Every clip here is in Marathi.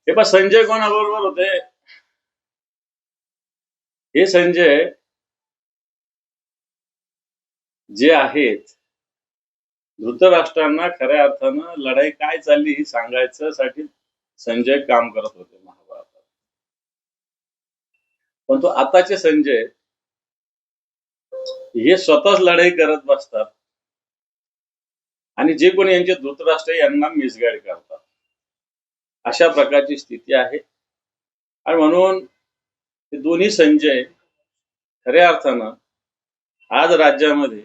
हे पण संजय कोणाबरोबर होते? हे संजय जे आहेत धृतराष्ट्रांना खऱ्या अर्थानं लढाई काय चालली ही सांगायचं साठी संजय काम करत होते महाभारतात. पण तो आताचे संजय हे स्वतःच लढाई करत बसतात आणि जे कोणी यांचे धृतराष्ट्र यांना मिसगाईड करतात, अशा प्रकारची स्थिती आहे. आणि म्हणून हे दोन्ही संजय खऱ्या अर्थानं आज राज्यामध्ये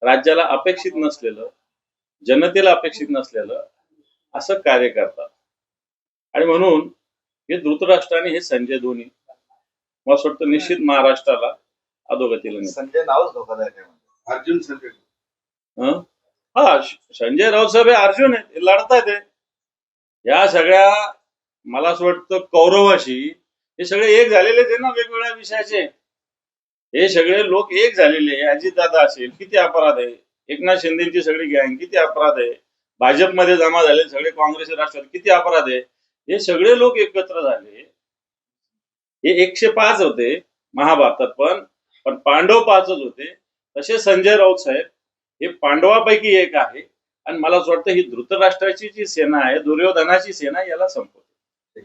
राज्याला अपेक्षित नसलेलं, जनतेला अपेक्षित नसलेलं असं कार्य करतात. आणि म्हणून हे धृतराष्ट्र आणि हे संजय दोन्ही मला असं वाटतं निश्चित महाराष्ट्राला अधोगतीला नेतील. संजय नावच धोकादायक आहे म्हणजे. अर्जुन संजय हा, संजय राऊत साहेब हे अर्जुन आहेत, हे लढतायत. या सगळ्या मला असं वाटतं कौरवाशी हे सगळे एक झालेलेच आहे ना, वेगवेगळ्या विषयाचे. हे सगळे लोक एक झालेले. अजितदादा असेल, किती अपराध आहे. एकनाथ शिंदेची सगळी गँग, किती अपराध आहे. भाजपमध्ये जमा झाले सगळे काँग्रेस राष्ट्रवादी, किती अपराध आहे. हे सगळे लोक एकत्र झाले. हे 105 होते महाभारतात, पण पांडव 5च होते. तसे संजय राऊत साहेब हे पांडवापैकी एक आहे. आणि मला असं वाटतं ही धृतराष्ट्राची जी सेना आहे, दुर्योधनाची सेना, याला संपवते.